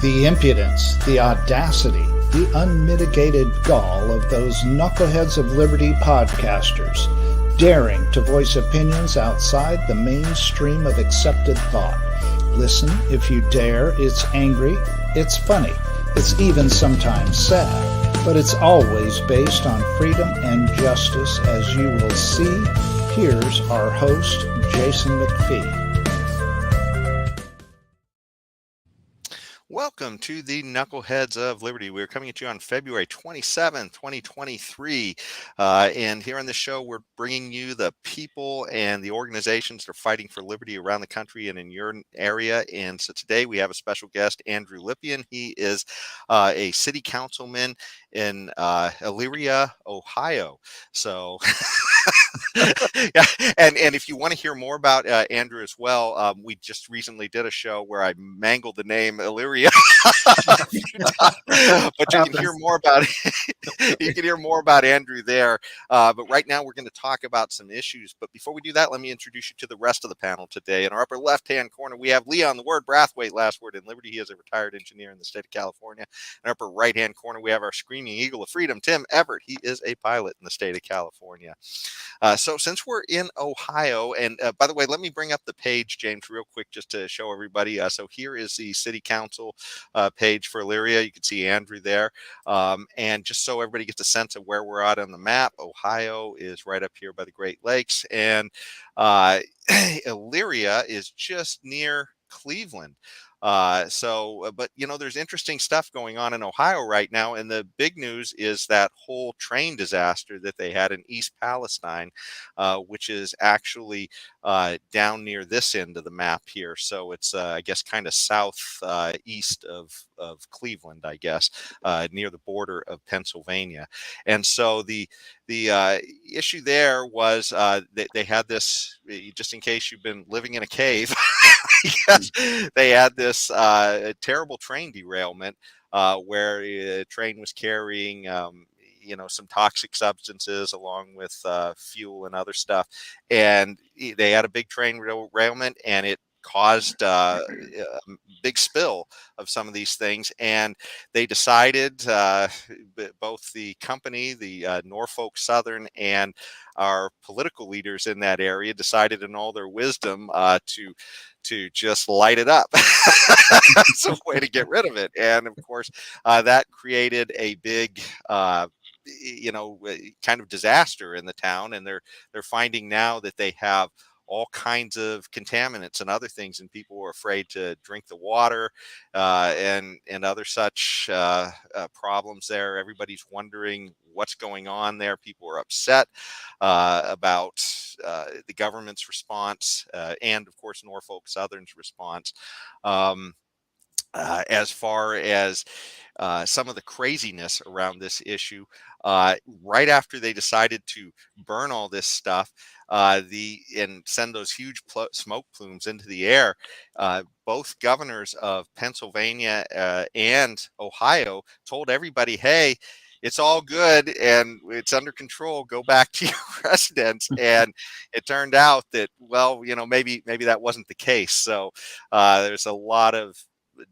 The impudence, the audacity, the unmitigated gall of those knuckleheads of liberty podcasters, daring to voice opinions outside the mainstream of accepted thought. Listen if you dare. It's angry, it's funny, it's even sometimes sad, but it's always based on freedom and justice, as you will see. Here's our host, Jason McPhee. Welcome to the Knuckleheads of Liberty. We're coming at you on February 27th, 2023. And here on the show, we're bringing you the people and the organizations that are fighting for liberty around the country and in your area. And so today we have a special guest, Andrew Lippian. He is a city councilman in Elyria, Ohio. So... yeah, and if you want to hear more about Andrew as well, we just recently did a show where I mangled the name Elyria, but you can hear more about you can hear more about Andrew there. But right now we're going to talk about some issues. But before we do that, let me introduce you to the rest of the panel today. In our upper left-hand corner, we have Leon the Word Brathwaite, last word in Liberty. He is a retired engineer in the state of California. In our upper right-hand corner, we have our screaming eagle of freedom, Tim Everett. He is a pilot in the state of California. So since we're in Ohio, and by the way, let me bring up the page, James, real quick, just to show everybody. So here is the city council page for Elyria. You can see Andrew there. And just so everybody gets a sense of where we're at on the map, Ohio is right up here by the Great Lakes. And Elyria is just near Cleveland. But you know, there's interesting stuff going on in Ohio right now, and the big news is that whole train disaster that they had in East Palestine, which is actually down near this end of the map here. So it's I guess kind of south east of Cleveland, I guess, near the border of Pennsylvania. And so the issue there was they had this, just in case you've been living in a cave. Yes, they had this terrible train derailment where a train was carrying, some toxic substances along with fuel and other stuff. And they had a big train derailment, and it caused a big spill of some of these things. And they decided, both the company, the Norfolk Southern, and our political leaders in that area decided in all their wisdom to just light it up. It's a way to get rid of it. And of course, that created a big, kind of disaster in the town. And they're finding now that they have all kinds of contaminants and other things, and people were afraid to drink the water and other such problems there. Everybody's wondering what's going on there. People are upset about the government's response and, of course, Norfolk Southern's response. As far as some of the craziness around this issue, right after they decided to burn all this stuff and send those huge smoke plumes into the air, both governors of Pennsylvania and Ohio told everybody, hey, it's all good and it's under control. Go back to your residence. And it turned out that, well, maybe that wasn't the case. So there's a lot of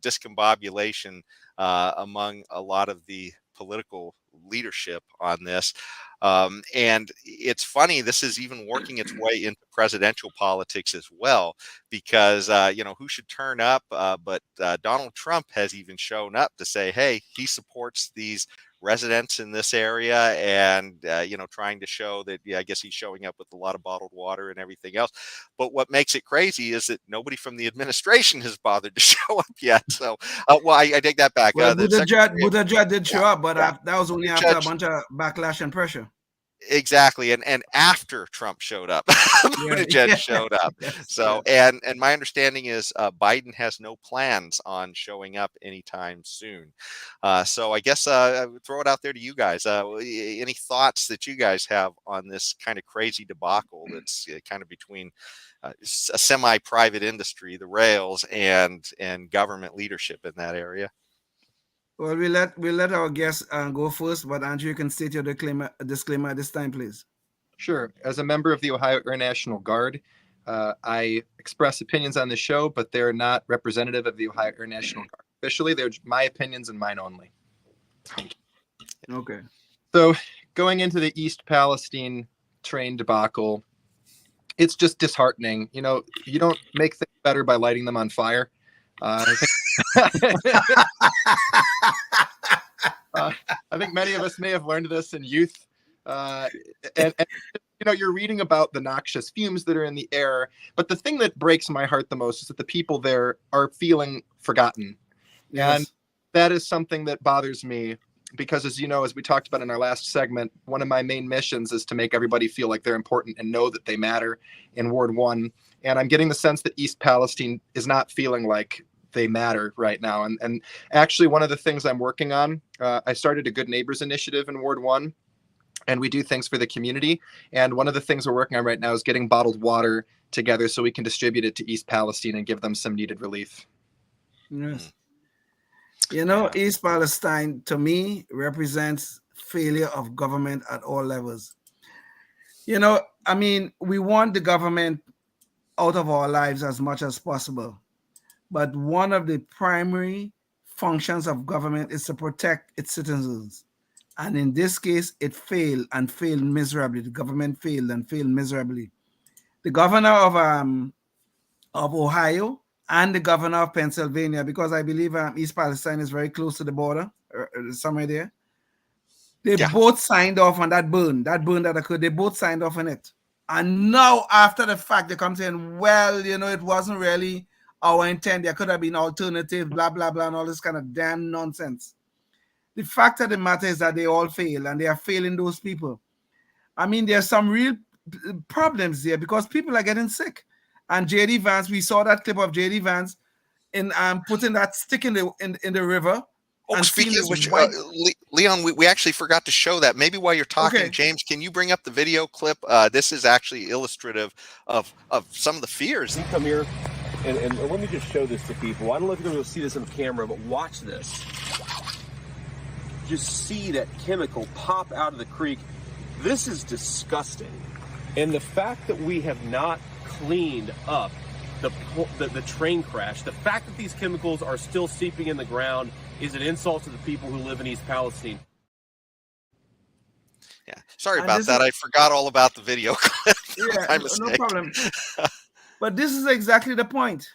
discombobulation among a lot of the political leadership on this. And it's funny, this is even working its way into presidential politics as well, because, who should turn up? But Donald Trump has even shown up to say, hey, he supports these residents in this area, and trying to show that, I guess he's showing up with a lot of bottled water and everything else. But what makes it crazy is that nobody from the administration has bothered to show up yet. So I take that back. Well, Buttigieg did show up, but that was only after a bunch of backlash and pressure. Exactly, and after Trump showed up, Buttigieg showed up. So, and my understanding is Biden has no plans on showing up anytime soon. So I guess I would throw it out there to you guys. Any thoughts that you guys have on this kind of crazy debacle that's kind of between a semi-private industry, the rails, and government leadership in that area? Well, we'll let our guests go first, but Andrew, you can state your disclaimer at this time, please. Sure. As a member of the Ohio Air National Guard, I express opinions on the show, but they're not representative of the Ohio Air National Guard officially. They're my opinions and mine only. Okay. So going into the East Palestine train debacle, it's just disheartening. You know, you don't make things better by lighting them on fire. I think many of us may have learned this in youth. And you know, you're reading about the noxious fumes that are in the air, but the thing that breaks my heart the most is that the people there are feeling forgotten. Yes. And that is something that bothers me because, as you know, as we talked about in our last segment, one of my main missions is to make everybody feel like they're important and know that they matter in Ward 1. And I'm getting the sense that East Palestine is not feeling like they matter right now. And actually, one of the things I'm working on, I started a Good Neighbors initiative in Ward 1, and we do things for the community. And one of the things we're working on right now is getting bottled water together so we can distribute it to East Palestine and give them some needed relief. Yes. You know, East Palestine, to me, represents failure of government at all levels. You know, I mean, we want the government out of our lives as much as possible. But one of the primary functions of government is to protect its citizens. And in this case, it failed and failed miserably. The government failed and failed miserably. The governor of Ohio and the governor of Pennsylvania, because I believe East Palestine is very close to the border, somewhere there. They both signed off on that burn that occurred. They both signed off on it. And now, after the fact, they come saying, well, you know, it wasn't really our intent. There could have been alternative, blah, blah, blah, and all this kind of damn nonsense. The fact of the matter is that they all fail, and they are failing those people. I mean, there's some real problems there because people are getting sick. And J.D. Vance, we saw that clip of J.D. Vance in putting that stick in the river. Oh, speaking of which, Leon, we actually forgot to show that. Maybe while you're talking, okay. James, can you bring up the video clip? This is actually illustrative of some of the fears. You come here, and let me just show this to people. I don't know if you're going to see this on camera, but watch this. Just see that chemical pop out of the creek. This is disgusting. And the fact that we have not cleaned up the train crash, the fact that these chemicals are still seeping in the ground is an insult to the people who live in East Palestine. Yeah, sorry about that. I forgot all about the video clip. Yeah, no problem. But this is exactly the point.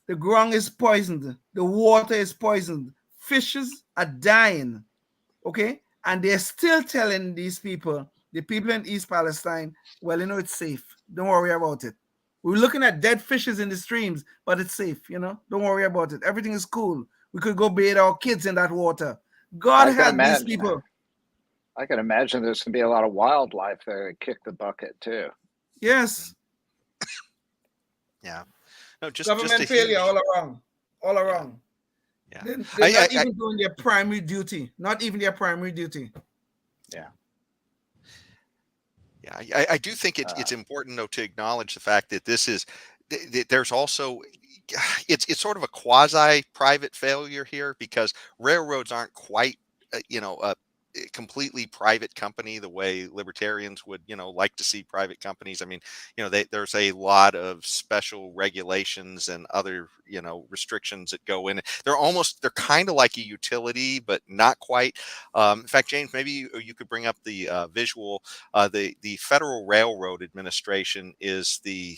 The ground is poisoned. The water is poisoned. Fishes are dying. Okay? And they're still telling these people, the people in East Palestine, well, you know, it's safe. Don't worry about it. We're looking at dead fishes in the streams, but it's safe, you know? Don't worry about it. Everything is cool. We could go bathe our kids in that water. God help these people. I can imagine there's going to be a lot of wildlife there that kick the bucket, too. Yes. Yeah. No, government failure all around. All around. Yeah. They're not even doing their primary duty. Not even their primary duty. Yeah. Yeah, I do think it's important, though, to acknowledge the fact that this is there's also it's sort of a quasi-private failure here because railroads aren't quite a completely private company the way libertarians would like to see private companies. I mean, there's a lot of special regulations and other restrictions that go in. They're kind of like a utility, but not quite. In fact, James, maybe you could bring up the visual. The Federal Railroad Administration is the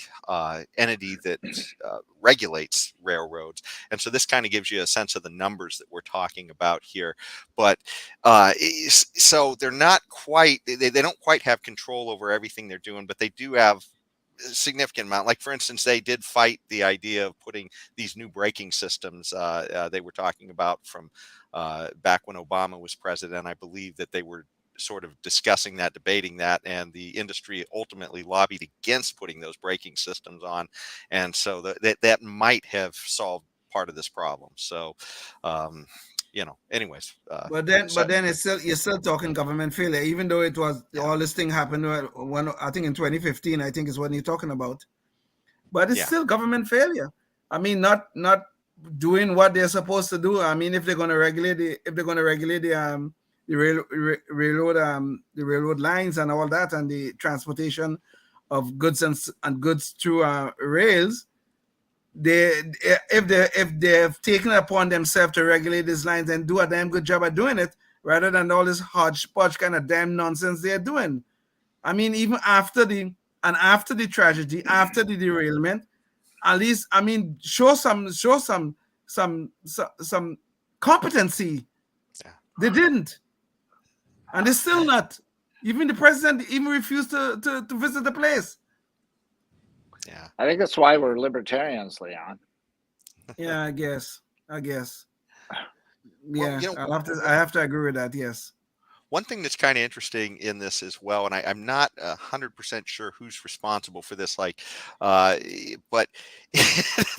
entity that regulates railroads, and so this kind of gives you a sense of the numbers that we're talking about here. But so they're not quite, they don't quite have control over everything they're doing, but they do have a significant amount. Like, for instance, they did fight the idea of putting these new braking systems they were talking about from back when Obama was president. I believe that they were sort of discussing that, debating that, and the industry ultimately lobbied against putting those braking systems on. And so that might have solved part of this problem. So, anyways. But then you're still talking government failure, even though it was all this thing happened when I think in 2015, I think is what you're talking about. But it's still government failure. I mean, not doing what they're supposed to do. I mean, if they're going to regulate the railroad lines and all that, and the transportation of goods and goods through rails, if they've taken it upon themselves to regulate these lines and do a damn good job at doing it, rather than all this hodgepodge kind of damn nonsense they're doing. I mean, even after the tragedy, after the derailment, at least, I mean, show some competency. Yeah. They didn't, and they're still not. Even the president even refused to visit the place. Yeah. I think that's why we're libertarians, Leon. Yeah, I guess. Yeah, Well, I have to agree with that. Yes. One thing that's kind of interesting in this as well, and I'm not 100% sure who's responsible for this, but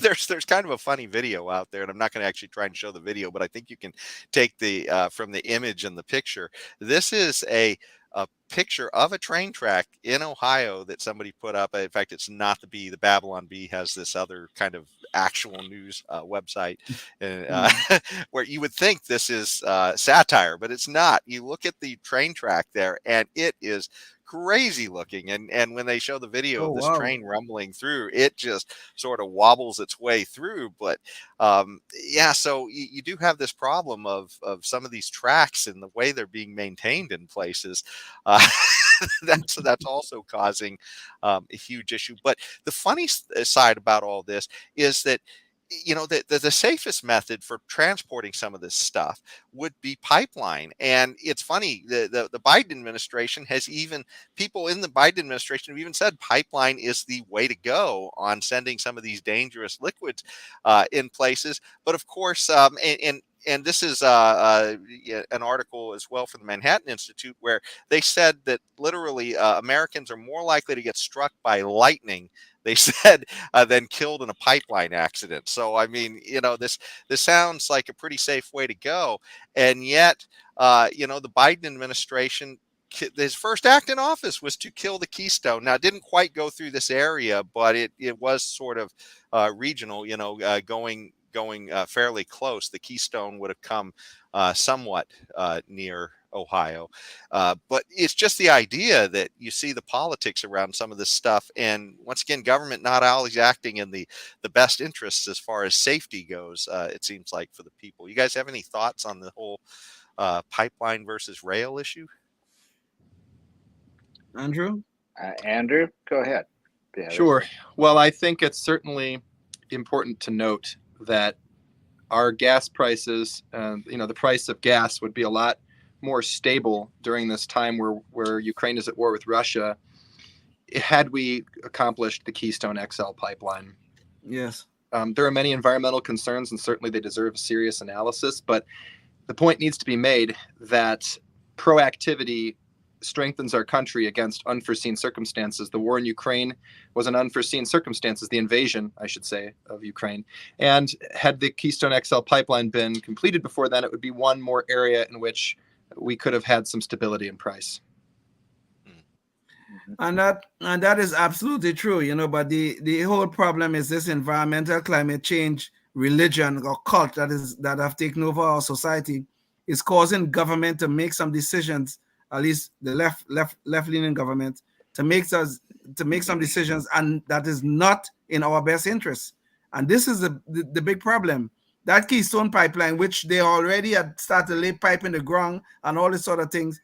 there's kind of a funny video out there, and I'm not going to actually try and show the video, but I think you can take the from the image and the picture. This is a picture of a train track in Ohio that somebody put up. In fact, it's not the Bee. The Babylon Bee has this other kind of actual news website where you would think this is satire, but it's not. You look at the train track there, and it is crazy looking. And when they show the video of this train rumbling through, it just sort of wobbles its way through. But so you do have this problem of some of these tracks and the way they're being maintained in places. That's also causing a huge issue. But the funny side about all this is that the safest method for transporting some of this stuff would be pipeline. And it's funny, the Biden administration people in the Biden administration have even said pipeline is the way to go on sending some of these dangerous liquids in places. But of course, and this is an article as well from the Manhattan Institute, where they said that literally Americans are more likely to get struck by lightning, they said, than killed in a pipeline accident. So, I mean, this sounds like a pretty safe way to go. And yet, the Biden administration, his first act in office was to kill the Keystone. Now, it didn't quite go through this area, but it was sort of regional, going fairly close. The Keystone would have come somewhat near Ohio. But it's just the idea that you see the politics around some of this stuff. And once again, government not always acting in the best interests as far as safety goes, it seems like, for the people. You guys have any thoughts on the whole pipeline versus rail issue? Andrew? Andrew, go ahead. Sure. Well, I think it's certainly important to note that our gas prices, the price of gas would be a lot more stable during this time where Ukraine is at war with Russia, had we accomplished the Keystone XL pipeline. Yes. There are many environmental concerns, and certainly they deserve a serious analysis, but the point needs to be made that proactivity strengthens our country against unforeseen circumstances. The war in Ukraine was an unforeseen circumstances, the invasion, I should say, of Ukraine. And had the Keystone XL pipeline been completed before then, it would be one more area in which we could have had some stability in price. And that is absolutely true, but the whole problem is this environmental climate change religion or cult that have taken over our society is causing government to make some decisions, at least the left-leaning government, to make some decisions, and that is not in our best interest. And this is the big problem. That Keystone pipeline, which they already had started to lay pipe in the ground and all this sort of things,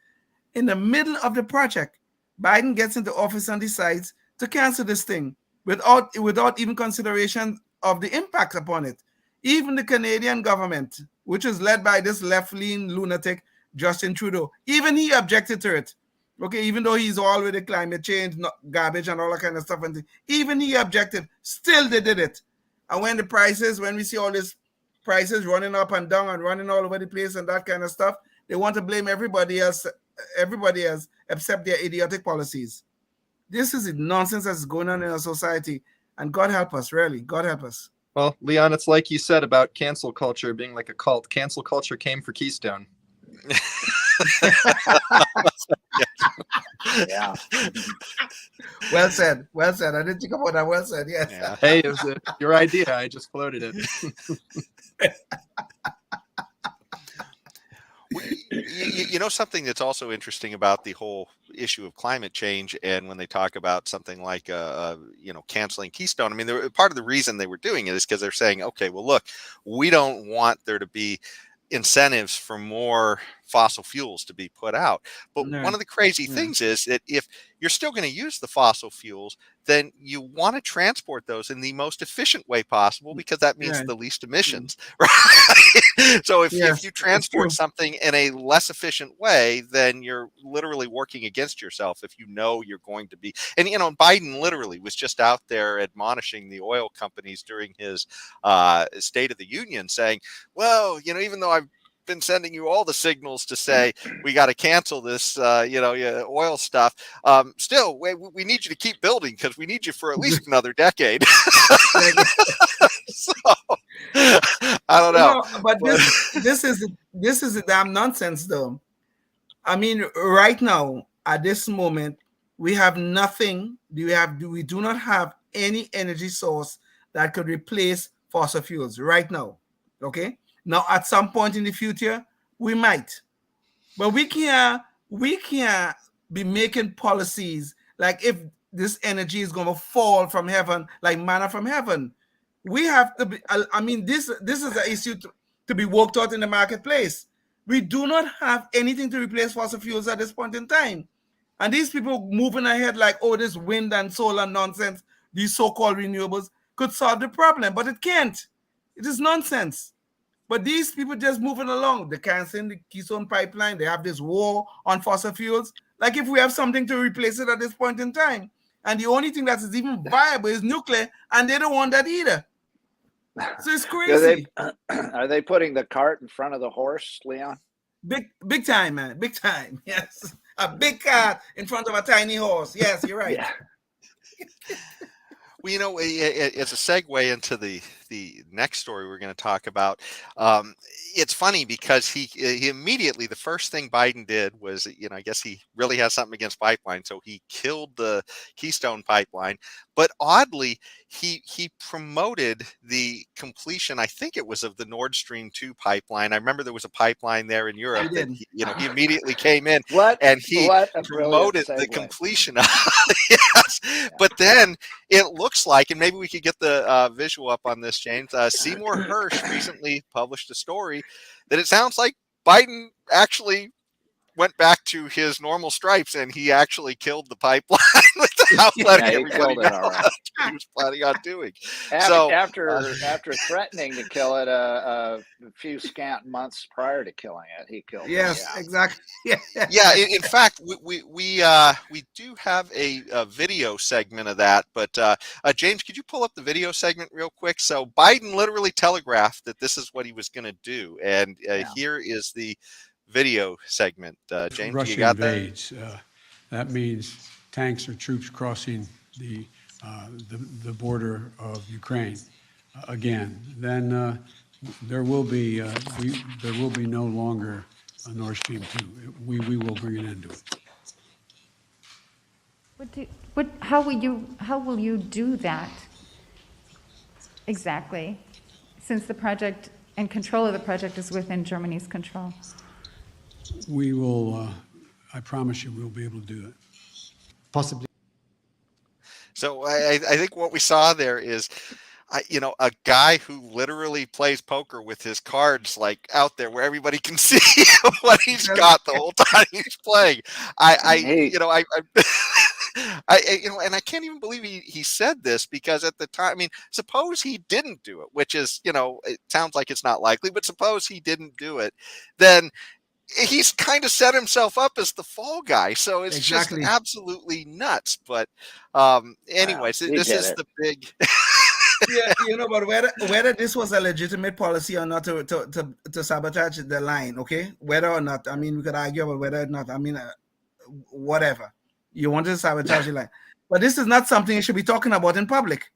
in the middle of the project, Biden gets into office and decides to cancel this thing without even consideration of the impact upon it. Even the Canadian government, which is led by this left-leaning lunatic, Justin Trudeau, even he objected to it. Okay, even though he's all with the climate change, garbage and all that kind of stuff, and even he objected, still they did it. And when we see all these prices running up and down and running all over the place and that kind of stuff, they want to blame everybody else except their idiotic policies. This is the nonsense that's going on in our society, and God help us, really. God help us. Well, Leon, it's like you said about cancel culture being like a cult. Cancel culture came for Keystone. Yeah. Well said. I didn't think about that. Well said. Yes. Yeah. Hey, it was your idea. I just floated it. Something that's also interesting about the whole issue of climate change, and when they talk about something like canceling Keystone, I mean, part of the reason they were doing it is because they're saying, okay, well, look, we don't want there to be incentives for more fossil fuels to be put out. But one of the crazy things is that if you're still going to use the fossil fuels, then you want to transport those in the most efficient way possible, because that means the least emissions, right? So if you transport something in a less efficient way, then you're literally working against yourself if you know you're going to be. And, Biden literally was just out there admonishing the oil companies during his State of the Union, saying, well, even though I've been sending you all the signals to say we got to cancel this oil stuff, still we need you to keep building, because we need you for at least another decade. So I don't know. But this is the damn nonsense, though. I mean, right now at this moment we have nothing. We do not have any energy source that could replace fossil fuels right now. Okay. Now, at some point in the future, we might, but we can't be making policies like if this energy is going to fall from heaven, like manna from heaven. We have to be. I mean, this is an issue to be worked out in the marketplace. We do not have anything to replace fossil fuels at this point in time, and these people moving ahead like, oh, this wind and solar nonsense, these so-called renewables could solve the problem, but it can't. It is nonsense. But these people just moving along. They're canceling the Keystone pipeline. They have this war on fossil fuels. Like if we have something to replace it at this point in time. And the only thing that is even viable is nuclear, and they don't want that either. So it's crazy. Are they putting the cart in front of the horse, Leon? Big time, man. Big time. Yes. A big cart in front of a tiny horse. Yes, you're right. Yeah. Well, it's a segue into the next story we're going to talk about. It's funny because he immediately, the first thing Biden did was, I guess he really has something against pipeline, so he killed the Keystone pipeline. But oddly, he promoted the completion, I think it was, of the Nord Stream 2 pipeline. I remember there was a pipeline there in Europe that he immediately came in and he promoted the completion of it. Yes. Yeah. But then it looks like, and maybe we could get the visual up on this, James, Seymour Hersh recently published a story that it sounds like Biden actually went back to his normal stripes and he actually killed the pipeline without letting everybody know what he was planning on doing. After threatening to kill it a few scant months prior to killing it, he killed it. Yes, exactly. Yeah. In fact, we do have a video segment of that. But James, could you pull up the video segment real quick? So Biden literally telegraphed that this is what he was going to do, and here is the video segment. James, Russia you got invades, that means tanks or troops crossing the border of Ukraine again. Then there will be no longer a Nord Stream 2. We will bring an end to it. How will you do that exactly? Since the project and control of the project is within Germany's control. We will, I promise you, we'll be able to do it. Possibly. So I think what we saw there is, a guy who literally plays poker with his cards like out there where everybody can see what he's got the whole time he's playing. And I can't even believe he said this, because at the time, I mean, suppose he didn't do it, which is, it sounds like it's not likely, but suppose he didn't do it, then he's kind of set himself up as the fall guy. So it's just absolutely nuts. But anyways, this is the big. But whether this was a legitimate policy or not to sabotage the line, okay? Whether or not, I mean, we could argue about whether or not, I mean, whatever. You wanted to sabotage the line. But this is not something you should be talking about in public.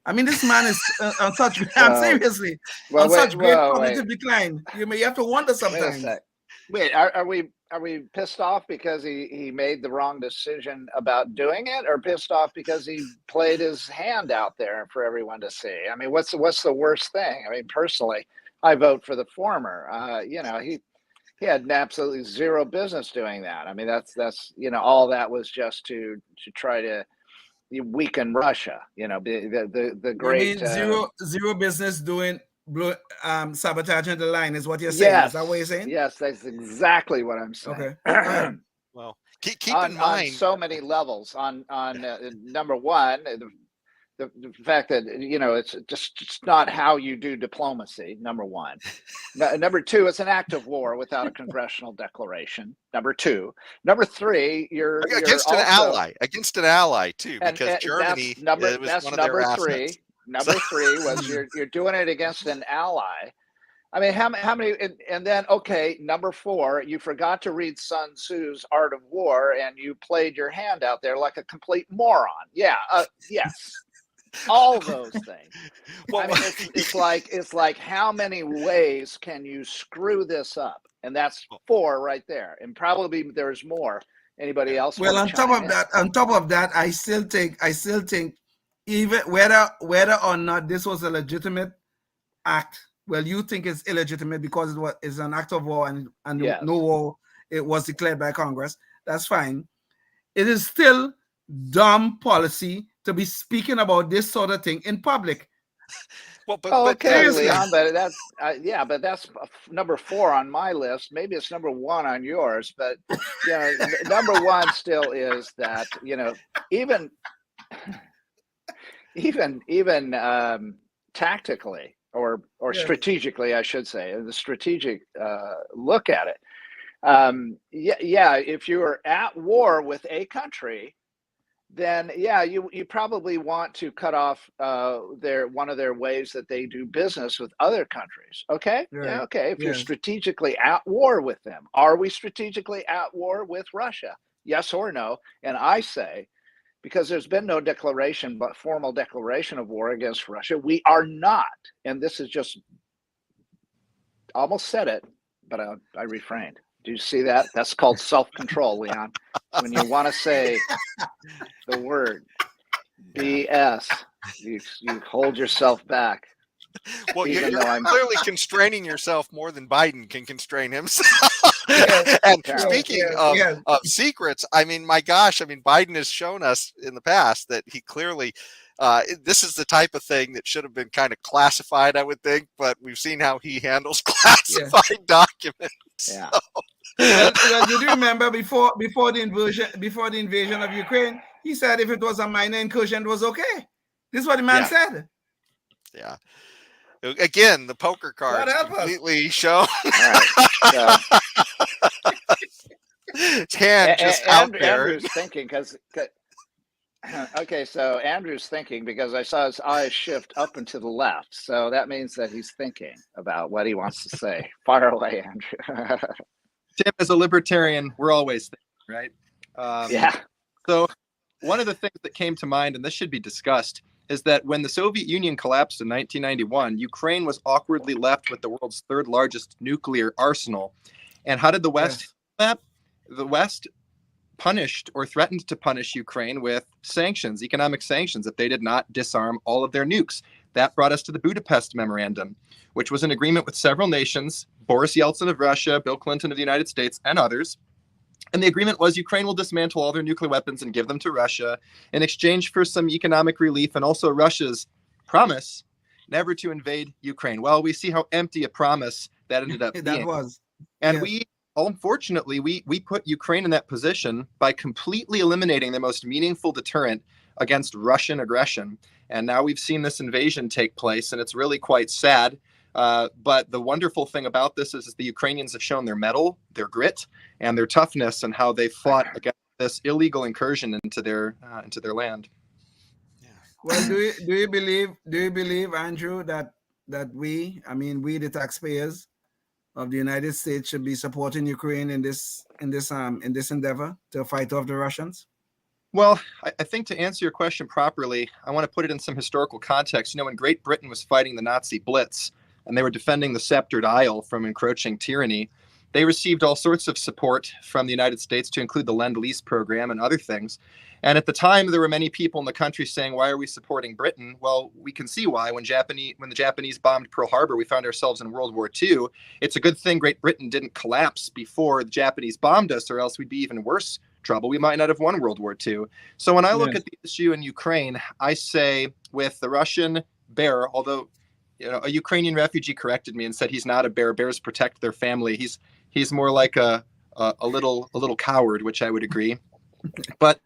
I mean, this man is on such, seriously, on such great cognitive decline. You have to wonder sometimes. Wait, are we pissed off because he made the wrong decision about doing it, or pissed off because he played his hand out there for everyone to see? I mean, what's the worst thing? I mean, personally, I vote for the former. he had absolutely zero business doing that. I mean, that's all that was just to try to weaken Russia. The You great mean zero business doing sabotaging the line is what you're saying? Is yes, that what you're saying? yes, that's exactly what I'm saying. Okay. Go ahead. Well, keep in on mind. so many levels. On number one, the fact that it's just not how you do diplomacy. Number one. Number two, it's an act of war without a congressional declaration. Number two. Number three, you're Against an ally too, because Germany was one of their assets. Number three was you're doing it against an ally. I mean, how many? And then, okay, number four, you forgot to read Sun Tzu's Art of War, and you played your hand out there like a complete moron. Yeah, yes, all those things. Well, I mean, it's like how many ways can you screw this up? And that's four right there, and probably there's more. Anybody else? Well, on top of that, I still think even whether or not this was a legitimate act. Well, you think it's illegitimate because it's an act of war and yes. no war it was declared by Congress. That's fine. It is still dumb policy to be speaking about this sort of thing in public. Well, okay, Leon, but that's but that's number four on my list. Maybe it's number one on yours, but number one still is that even tactically. Or strategically, I should say, the strategic look at it. If you are at war with a country, then you probably want to cut off one of their ways that they do business with other countries. Okay, right. Okay. If you're strategically at war with them, are we strategically at war with Russia? Yes or no? And I say, because there's been no formal declaration of war against Russia, we are not. And this is just almost said it, but I refrained. Do you see that? That's called self-control, Leon. When you want to say the word BS, you hold yourself back. Well, you're clearly constraining yourself more than Biden can constrain himself. And speaking of secrets, I mean, my gosh, Biden has shown us in the past that he clearly, this is the type of thing that should have been kind of classified, I would think, but we've seen how he handles classified documents. Yeah. So. Well, did you remember before the invasion of Ukraine, he said if it was a minor incursion, it was okay. This is what the man said. Yeah. Again, the poker cards completely show. Right, His hand just out there. Andrew's thinking because. Okay, so Andrew's thinking because I saw his eyes shift up and to the left, so that means that he's thinking about what he wants to say. Fire away, Andrew. Tim, as a libertarian, we're always thinking, right? So one of the things that came to mind, and this should be discussed, is that when the Soviet Union collapsed in 1991, Ukraine was awkwardly left with the world's third largest nuclear arsenal. And how did the West do that? The West punished or threatened to punish Ukraine with sanctions, economic sanctions, if they did not disarm all of their nukes. That brought us to the Budapest Memorandum, which was an agreement with several nations, Boris Yeltsin of Russia, Bill Clinton of the United States, and others. And the agreement was Ukraine will dismantle all their nuclear weapons and give them to Russia in exchange for some economic relief and also Russia's promise never to invade Ukraine. Well, we see how empty a promise that ended up being. That was. And unfortunately, we put Ukraine in that position by completely eliminating the most meaningful deterrent against Russian aggression. And now we've seen this invasion take place, and it's really quite sad. But the wonderful thing about this is the Ukrainians have shown their mettle, their grit, and their toughness, and how they fought against this illegal incursion into their land. Yeah. Well, do you believe, Andrew, that we, the taxpayers of the United States, should be supporting Ukraine in this endeavor to fight off the Russians? Well, I think to answer your question properly, I want to put it in some historical context. When Great Britain was fighting the Nazi Blitz, and they were defending the Sceptered Isle from encroaching tyranny, they received all sorts of support from the United States, to include the Lend-Lease program and other things. And at the time, there were many people in the country saying, why are we supporting Britain? Well, we can see why. When the Japanese bombed Pearl Harbor, we found ourselves in World War II. It's a good thing Great Britain didn't collapse before the Japanese bombed us, or else we'd be even worse trouble. We might not have won World War II. So when I look at the issue in Ukraine, I say with the Russian bear, although a Ukrainian refugee corrected me and said he's not a bear. Bears protect their family. He's more like a little coward, which I would agree. But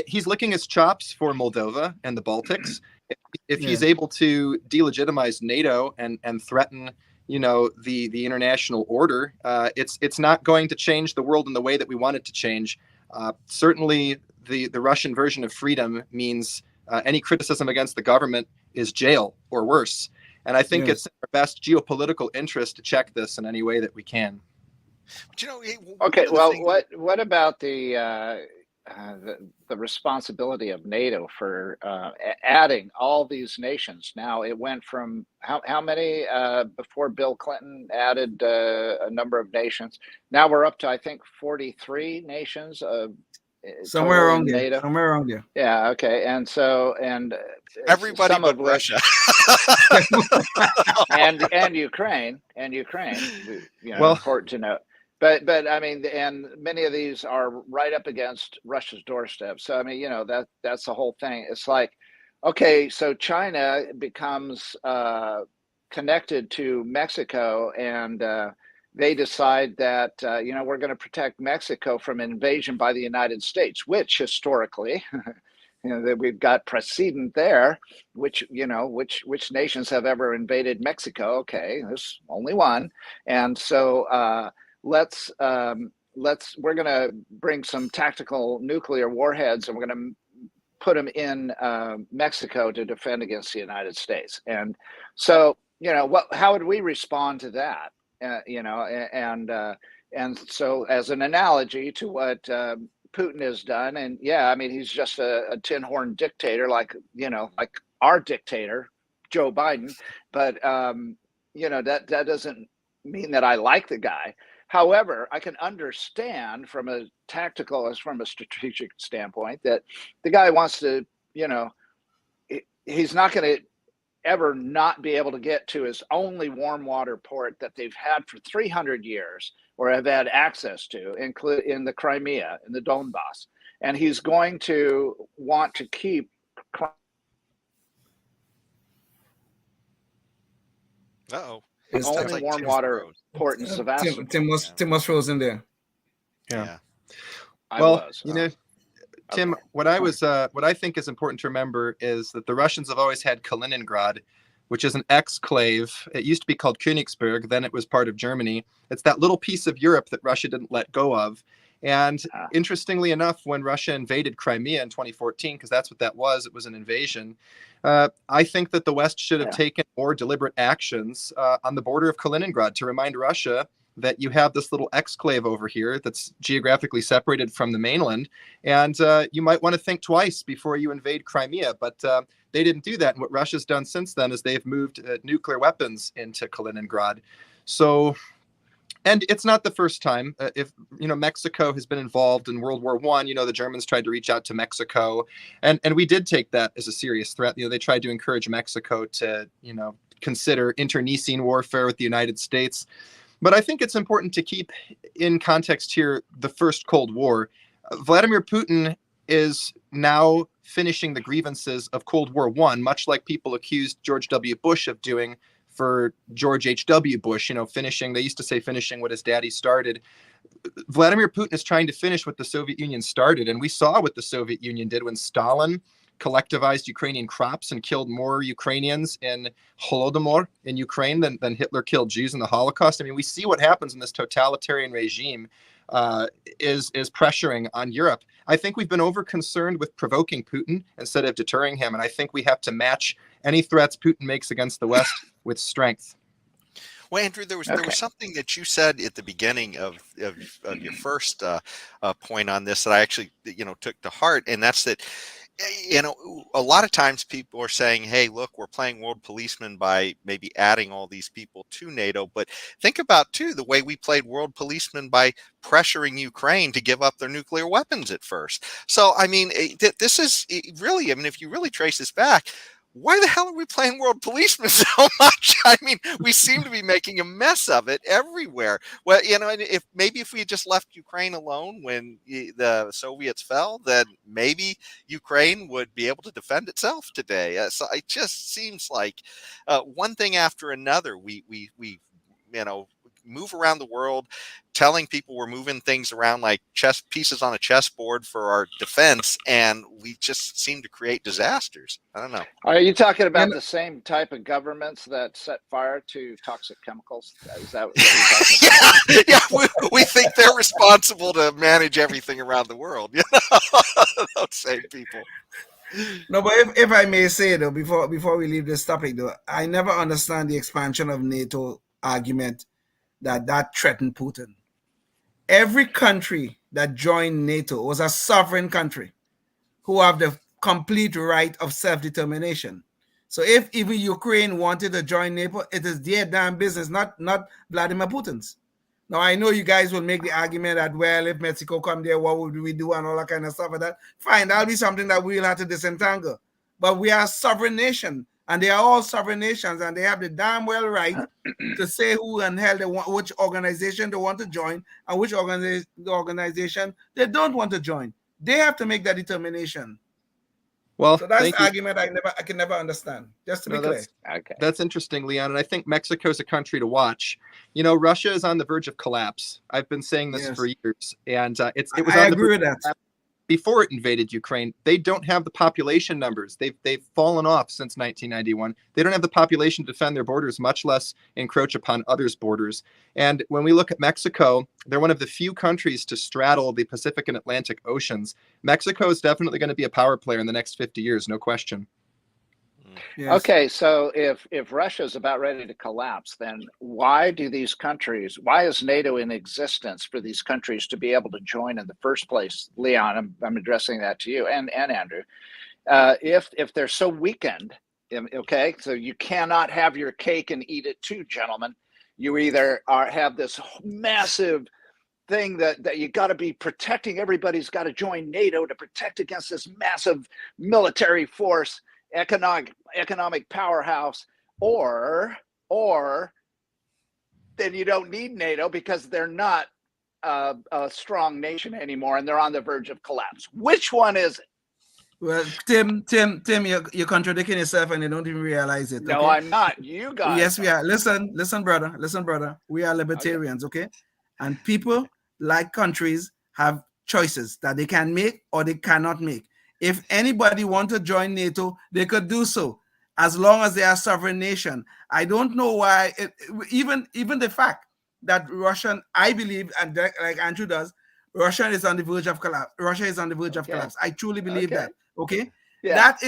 he's licking his chops for Moldova and the Baltics. If he's able to delegitimize NATO and threaten, the international order, it's not going to change the world in the way that we want it to change. Certainly, the Russian version of freedom means any criticism against the government is jail or worse. And I think it's in our best geopolitical interest to check this in any way that we can. But, okay, well, what about the responsibility of NATO for adding all these nations? Now it went from how many before Bill Clinton added a number of nations. Now we're up to, I think, 43 nations. Somewhere around there. NATO. Somewhere around there. Yeah. Okay. And so everybody but Russia and Ukraine, important to note. But I mean, and many of these are right up against Russia's doorstep. So I mean, that's the whole thing. It's like, okay, so China becomes connected to Mexico, and they decide that we're going to protect Mexico from invasion by the United States, which historically, that we've got precedent there. Which nations have ever invaded Mexico? Okay, there's only one, and so. We're going to bring some tactical nuclear warheads, and we're going to put them in Mexico to defend against the United States. And so, how would we respond to that? And so as an analogy to what Putin has done, and I mean, he's just a tin horn dictator, like our dictator, Joe Biden. But, that doesn't mean that I like the guy. However, I can understand from a strategic standpoint that the guy wants to, he's not going to ever not be able to get to his only warm water port that they've had for 300 years or have had access to, in the Crimea, in the Donbass. And he's going to want to keep. Uh-oh. Only like warm water port in Sevastopol. Tim was frozen there. Yeah. Well, Tim, what I think is important to remember is that the Russians have always had Kaliningrad, which is an exclave. It used to be called Königsberg, then it was part of Germany. It's that little piece of Europe that Russia didn't let go of. And interestingly enough, when Russia invaded Crimea in 2014, because that's what that was, it was an invasion, I think that the West should have taken more deliberate actions on the border of Kaliningrad to remind Russia that you have this little exclave over here that's geographically separated from the mainland, and you might want to think twice before you invade Crimea. But they didn't do that. And what Russia's done since then is they've moved nuclear weapons into Kaliningrad. So... And it's not the first time. If Mexico has been involved in World War I. The Germans tried to reach out to Mexico, and we did take that as a serious threat. They tried to encourage Mexico to consider internecine warfare with the United States. But I think it's important to keep in context here the First Cold War. Vladimir Putin is now finishing the grievances of Cold War I, much like people accused George W. Bush of doing for George H.W. Bush, finishing, they used to say finishing what his daddy started. Vladimir Putin is trying to finish what the Soviet Union started. And we saw what the Soviet Union did when Stalin collectivized Ukrainian crops and killed more Ukrainians in Holodomor in Ukraine than Hitler killed Jews in the Holocaust. I mean, we see what happens when this totalitarian regime is pressuring on Europe. I think we've been over concerned with provoking Putin instead of deterring him. And I think we have to match any threats Putin makes against the West with strength. Well, Andrew, there was something that you said at the beginning of your first point on this that I actually took to heart, and that's that you know, a lot of times people are saying, hey, look, we're playing world policeman by maybe adding all these people to NATO. But think about, too, the way we played world policeman by pressuring Ukraine to give up their nuclear weapons at first. So, I mean, this is really, I mean, if you really trace this back, why the hell are we playing world policeman so much? I mean, we seem to be making a mess of it everywhere. Well, you know, if we had just left Ukraine alone when the Soviets fell, then maybe Ukraine would be able to defend itself today. So it just seems like one thing after another. We you know, move around the world telling people we're moving things around like chess pieces on a chessboard for our defense, and we just seem to create disasters. I don't know. Are you talking about the same type of governments that set fire to toxic chemicals? Is that what you're talking about? Yeah, we think they're responsible to manage everything around the world. You know, those same people. No, but if I may say though, before we leave this topic though, I never understand the expansion of NATO argument that threatened Putin. Every country that joined NATO was a sovereign country who have the complete right of self-determination. So if even Ukraine wanted to join NATO, it is their damn business, not Vladimir Putin's. Now, I know you guys will make the argument that, well, if Mexico come there, what would we do and all that kind of stuff like that. Fine, that'll be something that we'll have to disentangle. But we are a sovereign nation, and they are all sovereign nations, and they have the damn well right to say who and hell they want, which organization they want to join, and which organization they don't want to join. They have to make that determination. Well, so that's the argument I can never understand. Just to be clear. That's interesting, Leon, and I think Mexico's a country to watch. You know, Russia is on the verge of collapse. I've been saying this for years, and it was I on the agree verge with of that. before it invaded Ukraine. They don't have the population numbers. They've fallen off since 1991. They don't have the population to defend their borders, much less encroach upon others' borders. And when we look at Mexico, they're one of the few countries to straddle the Pacific and Atlantic Oceans. Mexico is definitely going to be a power player in the next 50 years, no question. Yes. Okay, so if Russia is about ready to collapse, then why is NATO in existence for these countries to be able to join in the first place? Leon, I'm addressing that to you and Andrew. If they're so weakened, okay, so you cannot have your cake and eat it too, gentlemen. You either have this massive thing that you got to be protecting. Everybody's got to join NATO to protect against this massive military force, economic powerhouse, or then you don't need NATO because they're not a strong nation anymore and they're on the verge of collapse. Which one is it? Well, Tim, you're contradicting yourself and you don't even realize it. No, okay? I'm not. You guys. Yes, we are. Listen, brother. We are libertarians, okay? And people, like countries, have choices that they can make or they cannot make. If anybody wants to join NATO, they could do so, as long as they are a sovereign nation. I don't know why, even the fact that I believe, and like Andrew does, Russia is on the verge of collapse. Collapse. I truly believe that. Okay, yeah, that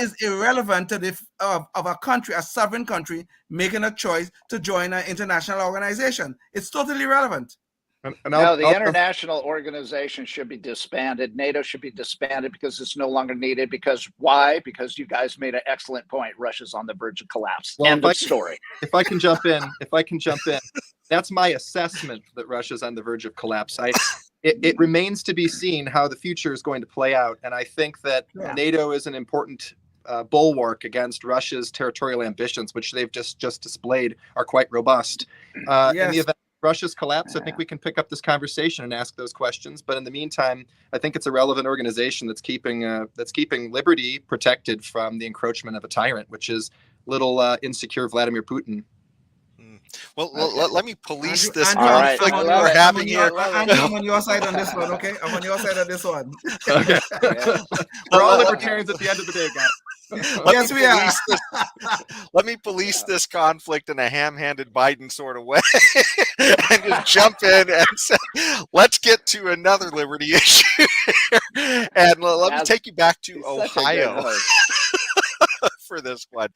is irrelevant to of a country, a sovereign country, making a choice to join an international organization. It's totally irrelevant. No, the international organization should be disbanded. NATO should be disbanded because it's no longer needed. Because why? Because you guys made an excellent point. Russia's on the verge of collapse. Well, End of story. If I can jump in, that's my assessment that Russia's on the verge of collapse. It remains to be seen how the future is going to play out. And I think that NATO is an important bulwark against Russia's territorial ambitions, which they've just displayed are quite robust. In the event Russia's collapse, I think we can pick up this conversation and ask those questions. But in the meantime, I think it's a relevant organization that's keeping liberty protected from the encroachment of a tyrant, which is little insecure Vladimir Putin. Well, let me police this conflict we're having here. I'm on your side on this one, okay? I'm on your side on this one. Okay. We're all libertarians at the end of the day, guys. Yes, we are. Let me police this conflict in a ham-handed Biden sort of way and just jump in and say, let's get to another liberty issue. And let me take you back to Ohio for this one.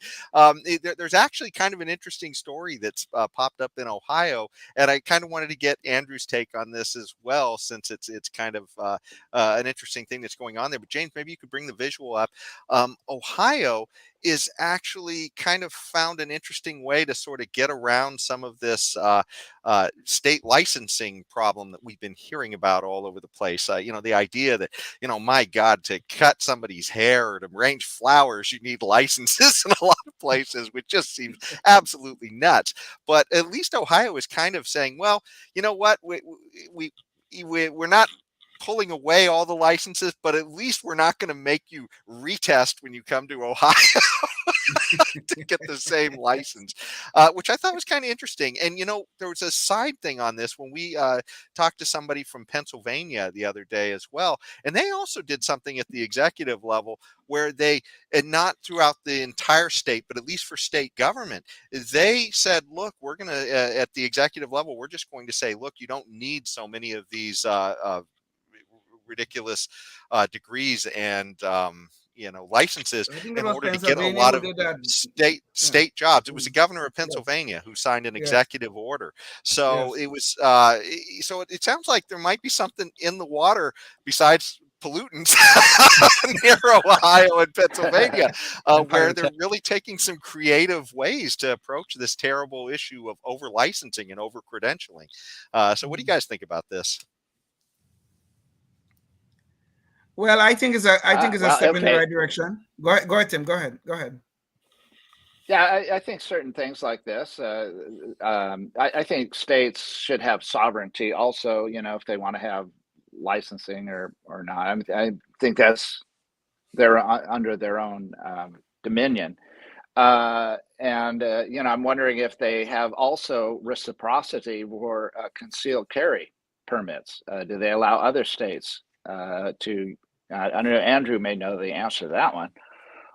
There's actually kind of an interesting story that's popped up in Ohio, and I kind of wanted to get Andrew's take on this as well, since it's kind of an interesting thing that's going on there. But James, maybe you could bring the visual up. Ohio is actually kind of found an interesting way to sort of get around some of this state licensing problem that we've been hearing about all over the place. The idea that, my God, to cut somebody's hair or to arrange flowers, you need licenses in a lot of places, which just seems absolutely nuts. But at least Ohio is kind of saying, well, you know what, we're not pulling away all the licenses, but at least we're not going to make you retest when you come to Ohio to get the same license, which I thought was kind of interesting. And, there was a side thing on this when we talked to somebody from Pennsylvania the other day as well. And they also did something at the executive level where they, and not throughout the entire state, but at least for state government, they said, look, we're going to, at the executive level, we're just going to say, look, you don't need so many of these ridiculous degrees and licenses I think it in was order to get a Pennsylvania lot who of did that. state jobs. It was the governor of Pennsylvania who signed an executive order. So Yes. it was so it sounds like there might be something in the water besides pollutants near Ohio and Pennsylvania, where they're really taking some creative ways to approach this terrible issue of over licensing and over credentialing. So what do you guys think about this? Well, I think it's a step in the okay. right direction. Go ahead, Tim. Go ahead. Yeah, I think certain things like this. I think states should have sovereignty. Also, if they want to have licensing or not. I think they're under their own dominion. I'm wondering if they have also reciprocity for concealed carry permits. Do they allow other states to? I know Andrew may know the answer to that one.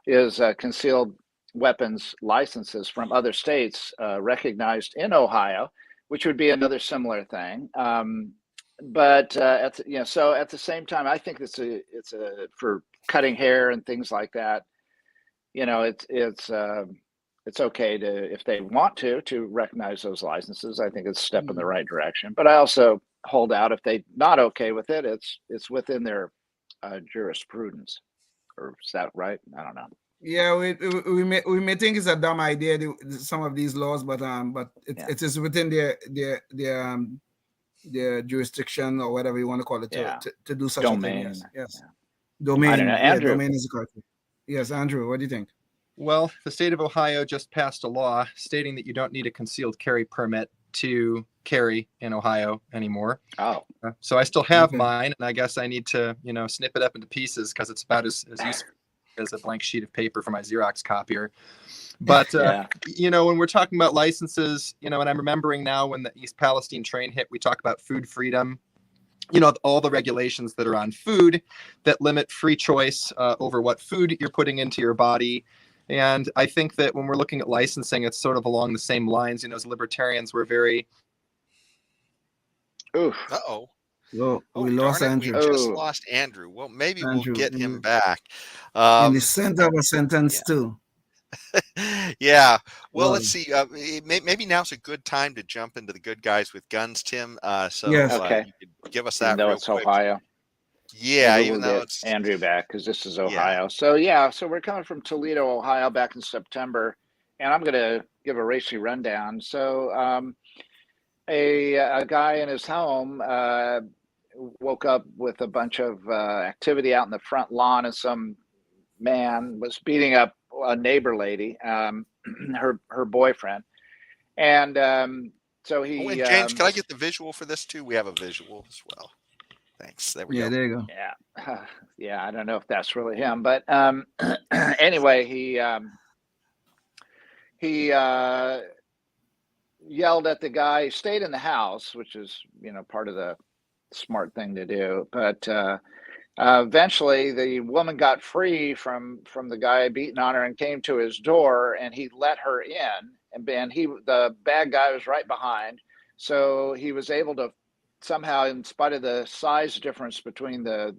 Is concealed weapons licenses from other states recognized in Ohio, which would be another similar thing. But at the same time, I think it's a for cutting hair and things like that. It's okay to, if they want to recognize those licenses. I think it's a step in the right direction. But I also hold out, if they not okay with it, it's within their jurisprudence. Or is that right? I don't know. Yeah, we may think it's a dumb idea, some of these laws, but it is within their jurisdiction, or whatever you want to call it, to do such domain. a thing. Yes. Domain. I don't know. Andrew. Domain is correct. Yes, Andrew, what do you think? Well, the state of Ohio just passed a law stating that you don't need a concealed carry permit to carry in Ohio anymore. Oh. So I still have mine, and I guess I need to, snip it up into pieces because it's about as useful as a blank sheet of paper for my Xerox copier. But, when we're talking about licenses, and I'm remembering now when the East Palestine train hit, we talk about food freedom, all the regulations that are on food that limit free choice over what food you're putting into your body. And I think that when we're looking at licensing, it's sort of along the same lines. As libertarians, we're very... Oof. Uh-oh. We lost Andrew. We just lost Andrew. Well, maybe we'll get him back. In the center of a sentence, too. Yeah. Well, let's see. Maybe now's a good time to jump into the good guys with guns, Tim. Yes. Okay. You could give us that Even though real it's quick. Ohio. Yeah, Maybe even we'll though get it's Andrew back, because this is Ohio. So we're coming from Toledo, Ohio, back in September, and I'm going to give a racy rundown. So a guy in his home woke up with a bunch of activity out in the front lawn, and some man was beating up a neighbor lady, her boyfriend, and so he. Oh, and James, can I get the visual for this too? We have a visual as well. Thanks. There we go. Yeah, there you go. Yeah. I don't know if that's really him, but anyway, he yelled at the guy. He stayed in the house, which is part of the smart thing to do. But eventually, the woman got free from the guy beating on her and came to his door, and he let her in. And the bad guy was right behind, so he was able to somehow, in spite of the size difference between the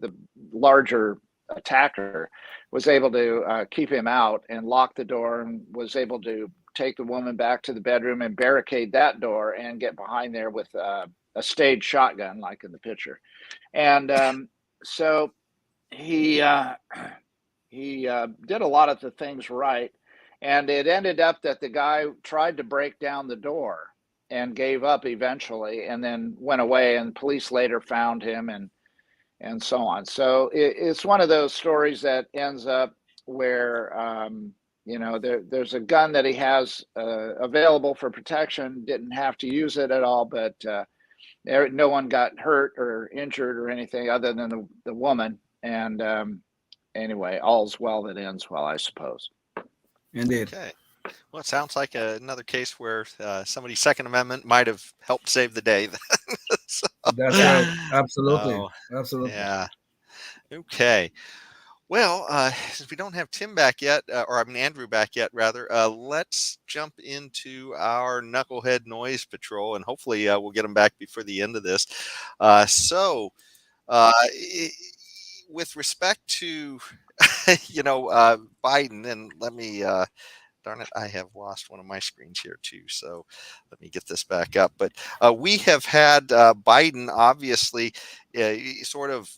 larger attacker was able to keep him out and lock the door, and was able to take the woman back to the bedroom and barricade that door and get behind there with a staged shotgun, like in the picture. And so he did a lot of the things right. And it ended up that the guy tried to break down the door and gave up eventually, and then went away, and police later found him, and so on. So it's one of those stories that ends up where, there's a gun that he has available for protection, didn't have to use it at all, but no one got hurt or injured or anything other than the woman. And anyway, all's well that ends well, I suppose. Indeed. Okay. Well, it sounds like another case where somebody's Second Amendment might have helped save the day. So, That's right. Absolutely. Absolutely. yeah. Okay. Well, since we don't have Tim back yet, Andrew back yet, rather, let's jump into our Knucklehead Noise Patrol, and hopefully we'll get them back before the end of this. With respect to, Biden, and let me, darn it, I have lost one of my screens here too. So let me get this back up. But we have had Biden obviously sort of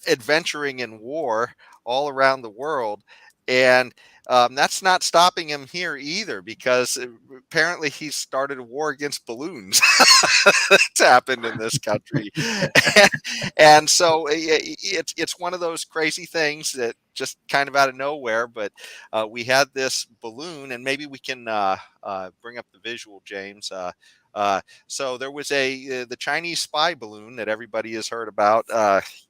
adventuring in war all around the world. And that's not stopping him here either, because apparently he started a war against balloons. That's happened in this country. and so it's one of those crazy things that just kind of out of nowhere. But we had this balloon, and maybe we can bring up the visual, James. So there was the Chinese spy balloon that everybody has heard about,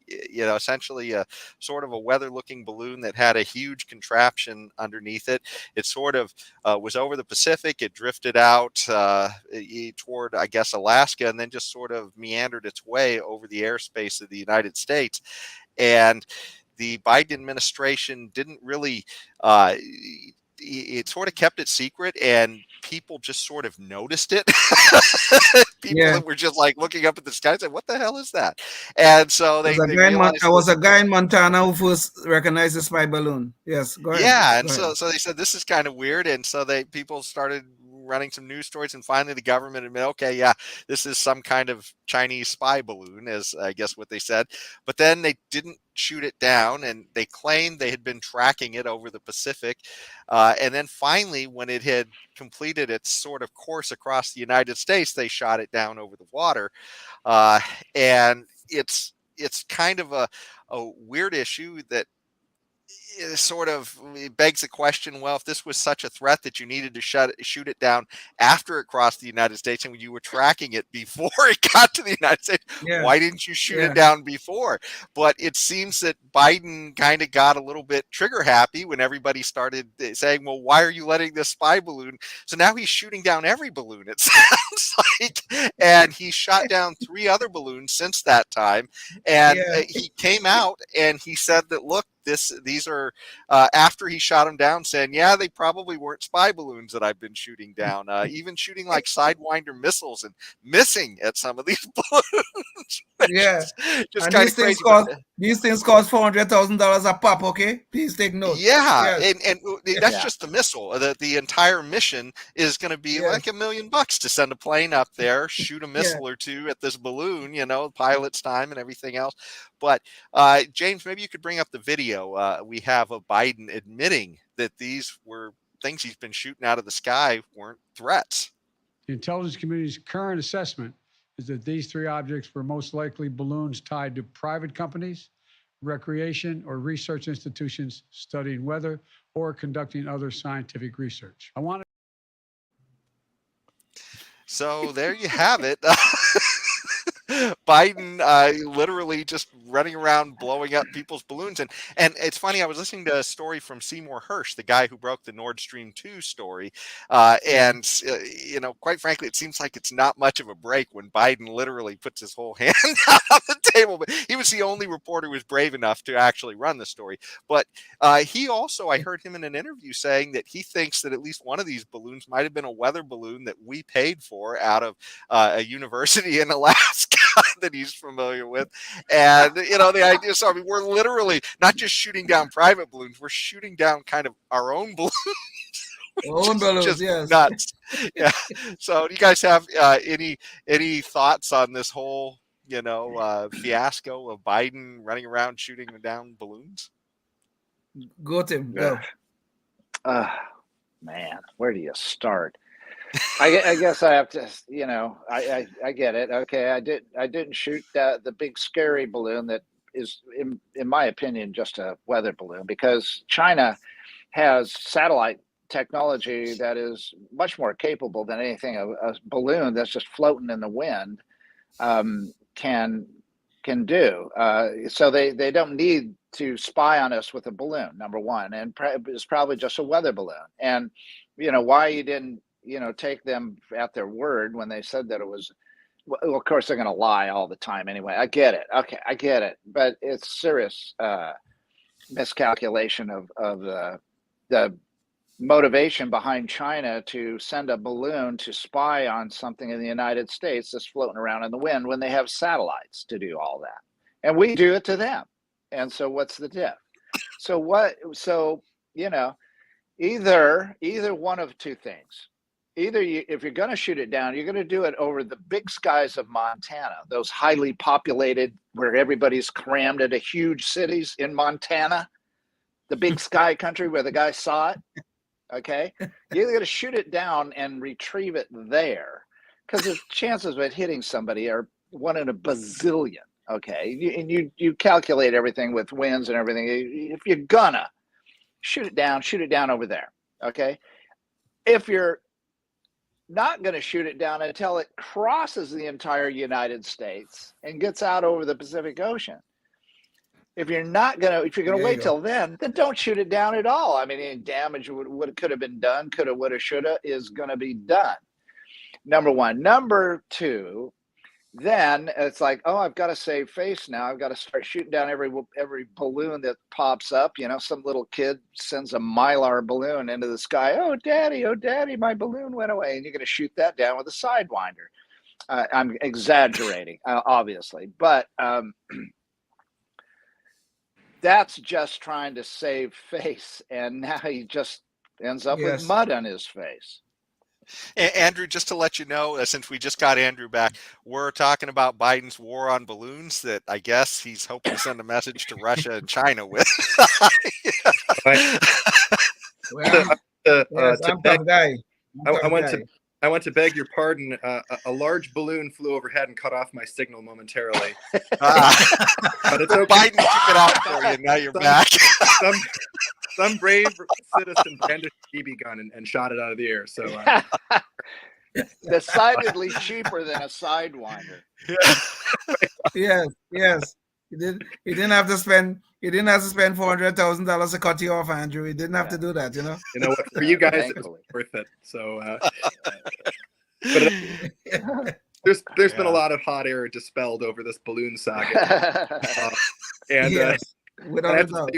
essentially a sort of a weather-looking balloon that had a huge contraption underneath it. It sort of was over the Pacific. It drifted out toward, I guess, Alaska, and then just sort of meandered its way over the airspace of the United States. And the Biden administration didn't really it sort of kept it secret, and people just sort of noticed it. People that were just like looking up at the sky and said, "What the hell is that?" And so they realized there was a guy in Montana who first recognized the spy balloon. Yes, go ahead. Yeah, and so they said this is kind of weird, and so people started running some news stories, and finally the government admitted, okay, yeah, this is some kind of Chinese spy balloon, is I guess what they said. But then they didn't shoot it down, and they claimed they had been tracking it over the Pacific. And then finally, when it had completed its sort of course across the United States, they shot it down over the water. And it's kind of a weird issue that sort of begs the question, well, if this was such a threat that you needed to shoot it down after it crossed the United States, and when you were tracking it before it got to the United States, why didn't you shoot it down before? But it seems that Biden kind of got a little bit trigger happy when everybody started saying, well, why are you letting this spy balloon? So now he's shooting down every balloon, it sounds like. And he shot down 3 other balloons since that time. And he came out and he said that, look, these are after he shot them down, saying, yeah, they probably weren't spy balloons that I've been shooting down, even shooting like Sidewinder missiles and missing at some of these balloons. Just kind of crazy. These things cost $400,000 a pop. Okay, please take note. And that's just the missile. The entire mission is going to be like $1 million to send a plane up there, shoot a missile or two at this balloon, pilot's time and everything else. But James, maybe you could bring up the video we have of Biden admitting that these were things he's been shooting out of the sky weren't threats. The intelligence community's current assessment is that these 3 objects were most likely balloons tied to private companies, recreation or research institutions studying weather or conducting other scientific research. So there you have it. Biden literally just running around blowing up people's balloons. And it's funny, I was listening to a story from Seymour Hersh, the guy who broke the Nord Stream 2 story. And quite frankly, it seems like it's not much of a break when Biden literally puts his whole hand out on the table. But he was the only reporter who was brave enough to actually run the story. But he also, I heard him in an interview saying that he thinks that at least one of these balloons might have been a weather balloon that we paid for out of a university in Alaska. that he's familiar with. And, the idea, so I mean, we're literally not just shooting down private balloons, we're shooting down kind of our own balloons. Own balloons, Just yes. nuts. Yeah. So do you guys have any thoughts on this whole, fiasco of Biden running around shooting down balloons? Go, Tim, go. Man, where do you start? I guess I have to, I get it. Okay, I didn't shoot the big scary balloon that is, in my opinion, just a weather balloon, because China has satellite technology that is much more capable than anything a balloon that's just floating in the wind can do. So they don't need to spy on us with a balloon, number one, and it's probably just a weather balloon. And why you didn't take them at their word when they said that it was, well, of course they're going to lie all the time anyway. I get it. Okay, I get it, but it's serious miscalculation of the motivation behind China to send a balloon to spy on something in the United States that's floating around in the wind when they have satellites to do all that, and we do it to them. And so what's the diff? So either one of two things. Either if you're going to shoot it down, you're going to do it over the big skies of Montana, those highly populated, where everybody's crammed into huge cities in Montana, the big sky country where the guy saw it. Okay, you're either going to shoot it down and retrieve it there, because the chances of it hitting somebody are 1 in a bazillion. Okay, and you calculate everything with winds and everything. If you're gonna shoot it down over there. Okay, if you're not going to shoot it down until it crosses the entire United States and gets out over the Pacific Ocean. If you're going to wait till then don't shoot it down at all. I mean, any damage what could have been done, coulda, woulda, shoulda, is going to be done. Number one. Number two, then it's like, oh, I've got to save face now. I've got to start shooting down every balloon that pops up. Some little kid sends a Mylar balloon into the sky. Oh, daddy, my balloon went away. And you're going to shoot that down with a Sidewinder. I'm exaggerating, obviously, but that's just trying to save face. And now he just ends up with mud on his face. Andrew, just to let you know, since we just got Andrew back, we're talking about Biden's war on balloons that I guess he's hoping to send a message to Russia and China with. I want to beg your pardon. A large balloon flew overhead and cut off my signal momentarily. But it's okay. Biden took it out for you. Now you're back. Some brave citizen brandished a BB gun and shot it out of the air. So decidedly cheaper than a Sidewinder. Yes. He didn't have to spend $400,000 to cut you off, Andrew. He didn't have to do that, You know what? For you guys, it was worth it. So, but there's been a lot of hot air dispelled over this balloon saga, without a doubt.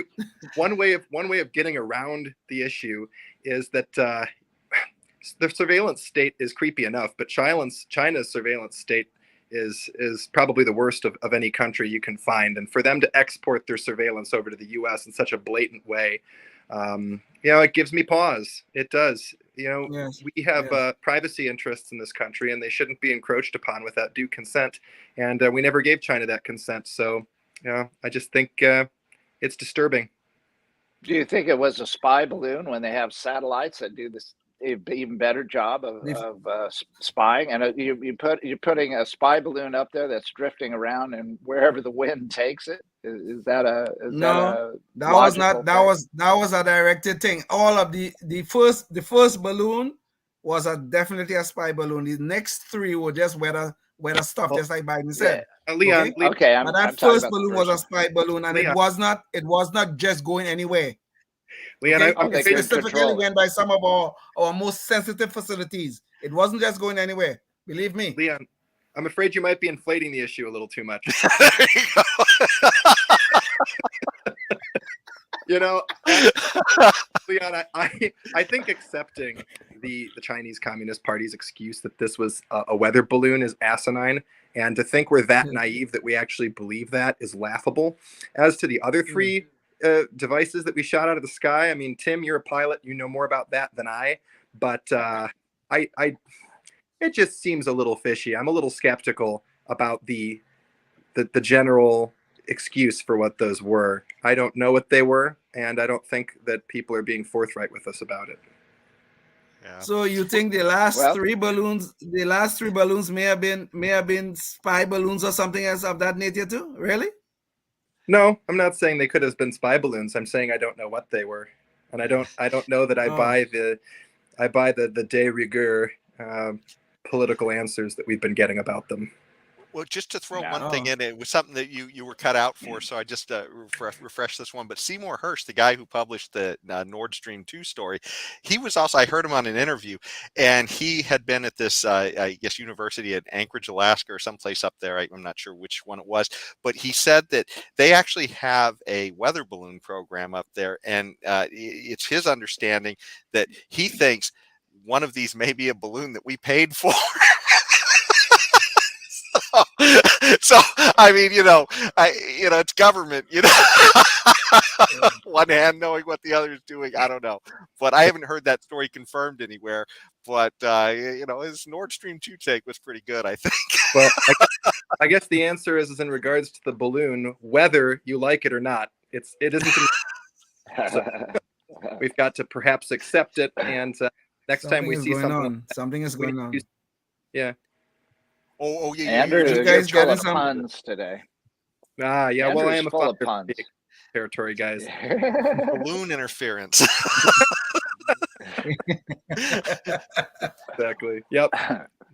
One way of getting around the issue is that the surveillance state is creepy enough, but China's surveillance state is probably the worst of any country you can find. And for them to export their surveillance over to the U.S. in such a blatant way, it gives me pause. It does. We have privacy interests in this country, and they shouldn't be encroached upon without due consent. And we never gave China that consent. So, I just think it's disturbing. Do you think it was a spy balloon when they have satellites that do this even better job of spying? And you're putting a spy balloon up there that's drifting around, and wherever the wind takes it, that was a directed thing. All of the first balloon was definitely a spy balloon. The next three were just weather stuff, just like Biden said. Leon, okay. But that first balloon was a spy balloon, and Leon, it was not just going anywhere. Leon, it specifically went by some of our most sensitive facilities. It wasn't just going anywhere. Believe me. Leon, I'm afraid you might be inflating the issue a little too much. There you go. You know, Leon, I think accepting the Chinese Communist Party's excuse that this was a weather balloon is asinine, and to think we're that naive that we actually believe that is laughable. As to the other three devices that we shot out of the sky, I mean, Tim, you're a pilot, you know more about that than I, but it just seems a little fishy. I'm a little skeptical about the general excuse for what those were. I don't know what they were, and I don't think that people are being forthright with us about it. Yeah. So you think the last three balloons may have been spy balloons or something else of that nature too? Really? No, I'm not saying they could have been spy balloons. I'm saying I don't know what they were, and I don't know that I buy the de rigueur political answers that we've been getting about them. Well, just to throw one thing in, it was something that you were cut out for, so I just refresh this one. But Seymour Hersh, the guy who published the Nord Stream 2 story, he was also, I heard him on an interview, and he had been at this, I guess, university at Anchorage, Alaska, or someplace up there. I'm not sure which one it was, but he said that they actually have a weather balloon program up there, and it's his understanding that he thinks one of these may be a balloon that we paid for. So I mean, it's government, one hand knowing what the other is doing. I don't know, but I haven't heard that story confirmed anywhere. But his Nord Stream 2 take was pretty good, I think. Well, I guess the answer is in regards to the balloon, whether you like it or not, it isn't. So we've got to perhaps accept it, and next time we see something is going on. Yeah. Oh yeah, Andrew, you guys full getting of some puns today? Yeah. Andrew's well, I am full a of puns. Territory, guys. Balloon interference. Exactly. Yep.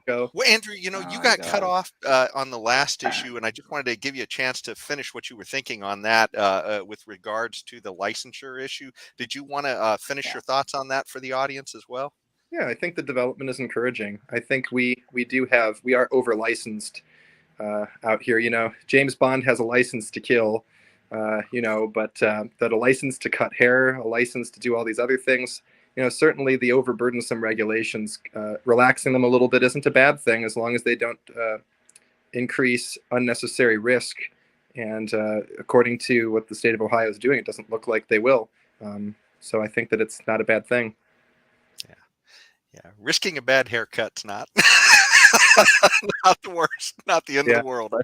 Go. Well, Andrew, you got cut off on the last issue, and I just wanted to give you a chance to finish what you were thinking on that with regards to the licensure issue. Did you want to finish your thoughts on that for the audience as well? Yeah, I think the development is encouraging. I think we are over licensed out here. James Bond has a license to kill, but that a license to cut hair, a license to do all these other things. Certainly the overburdensome regulations, relaxing them a little bit isn't a bad thing as long as they don't increase unnecessary risk. And according to what the state of Ohio is doing, it doesn't look like they will. So I think that it's not a bad thing. Yeah, risking a bad haircut's not not the worst, not the end of the world.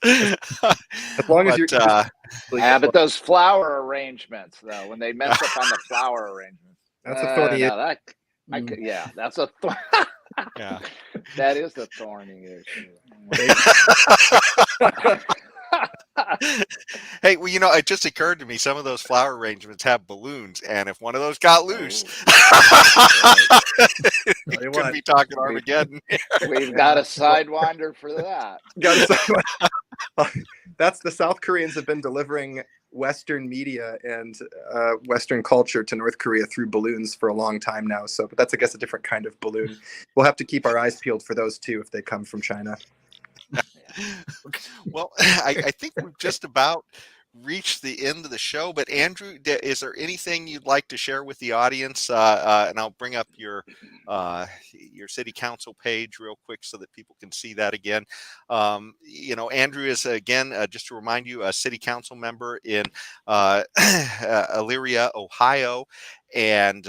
As long as you're but those flower arrangements, though, when they mess up on the flower arrangements, that's a thorny issue. That's a yeah, that is a thorny issue. Hey, well, it just occurred to me some of those flower arrangements have balloons, and if one of those got loose, we could be talking Armageddon. We've got a sidewinder for that. That's the South Koreans have been delivering Western media and Western culture to North Korea through balloons for a long time now. So, but that's, I guess, a different kind of balloon. We'll have to keep our eyes peeled for those too if they come from China. Well, I think we've just about reached the end of the show. But Andrew, is there anything you'd like to share with the audience? And I'll bring up your city council page real quick so that people can see that again. Andrew is, again, just to remind you, a city council member in Elyria, Ohio, and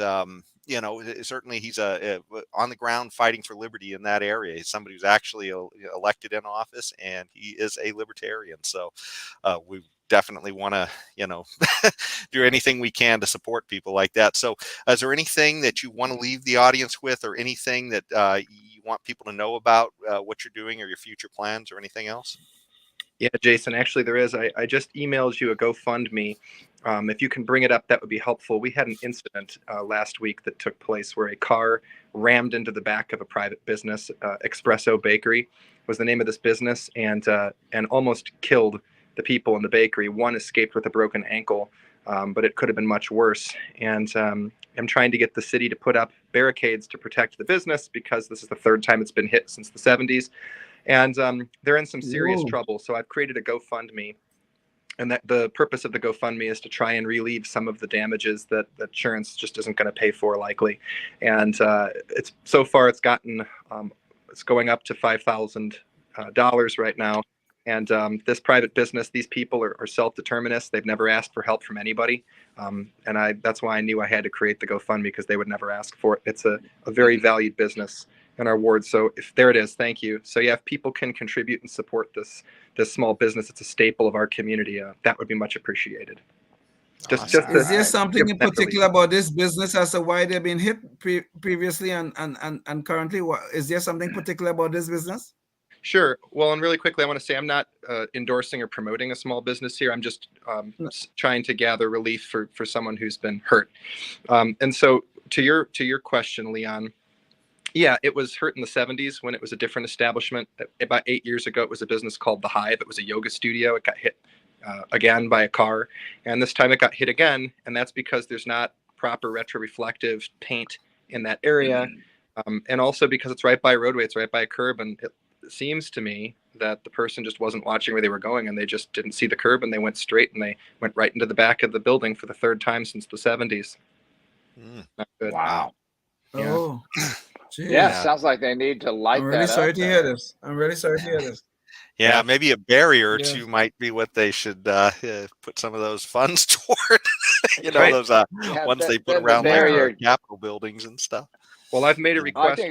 certainly he's on the ground fighting for liberty in that area. He's somebody who's actually elected in office, and he is a libertarian. So we definitely want to, do anything we can to support people like that. So is there anything that you want to leave the audience with, or anything that you want people to know about what you're doing or your future plans or anything else? Yeah, Jason, actually there is. I just emailed you a GoFundMe. If you can bring it up, that would be helpful. We had an incident last week that took place where a car rammed into the back of a private business. Espresso Bakery was the name of this business, and almost killed the people in the bakery. One escaped with a broken ankle, but it could have been much worse. And I'm trying to get the city to put up barricades to protect the business because this is the third time it's been hit since the 70s. And they're in some serious trouble. So I've created a GoFundMe. and that the purpose of the GoFundMe is to try and relieve some of the damages that insurance just isn't going to pay for likely. And it's so far it's gotten it's going up to $5,000 right now. And this private business, these people are self-determinists. They've never asked for help from anybody. And that's why I knew I had to create the GoFundMe, because they would never ask for it. It's a very valued business in our ward. So there it is. Thank you. So yeah, if people can contribute and support this small business, it's a staple of our community. That would be much appreciated. Just is there something in particular about this business as to why they've been hit previously and currently? Is there something particular about this business? Sure. Well, and really quickly, I want to say I'm not endorsing or promoting a small business here. I'm just trying to gather relief for someone who's been hurt. And so to your question, Leon, yeah, it was hurt in the 70s when it was a different establishment. About 8 years ago, it was a business called The Hive. It was a yoga studio. It got hit again by a car. And this time it got hit again. And that's because there's not proper retroreflective paint in that area. And also because it's right by a roadway, it's right by a curb. And it seems to me that the person just wasn't watching where they were going, and they just didn't see the curb, and they went straight, and they went right into the back of the building for the third time since the 70s. Not good. Wow. Yeah. Oh, geez. Yeah, sounds like they need to light that up. I'm really sorry to hear this. I'm really sorry to hear this. Yeah, maybe a barrier or two might be what they should put some of those funds toward. Those ones they put around like Capitol buildings and stuff. Well, I've made a request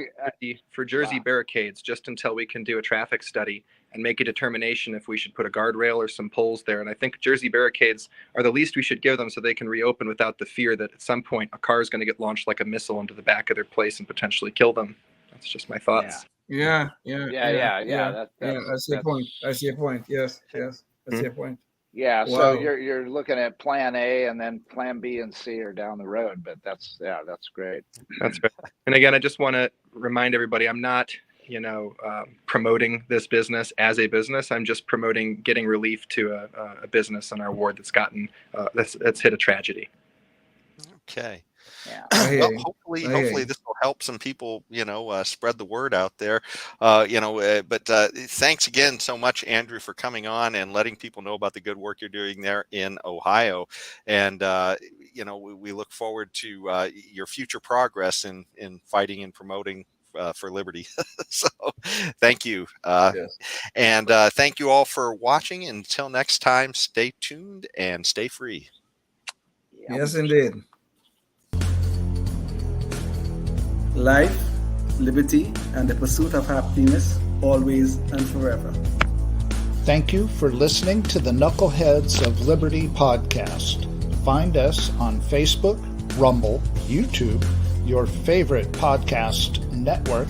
for Jersey barricades just until we can do a traffic study and make a determination if we should put a guardrail or some poles there. And I think Jersey barricades are the least we should give them, so they can reopen without the fear that at some point a car is going to get launched like a missile into the back of their place and potentially kill them. That's just my thoughts. Yeah. I see your point. Yes. I see your point. Yeah, Wow. so you're looking at Plan A, and then Plan B and C are down the road. But that's great. That's right. And again, I just want to remind everybody, I'm not promoting this business as a business. I'm just promoting getting relief to a business in our ward that's gotten that's hit a tragedy. Okay. Yeah. Well, hopefully this will help some people, spread the word out there. But thanks again so much, Andrew, for coming on and letting people know about the good work you're doing there in Ohio. And, we look forward to your future progress in fighting and promoting for liberty. So thank you. Yes. And thank you all for watching. Until next time, stay tuned and stay free. Yes, indeed. Life, liberty, and the pursuit of happiness, always and forever. Thank you for listening to the Knuckleheads of Liberty podcast. Find us on Facebook, Rumble, YouTube, your favorite podcast network,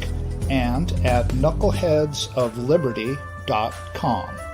and at knuckleheadsofliberty.com.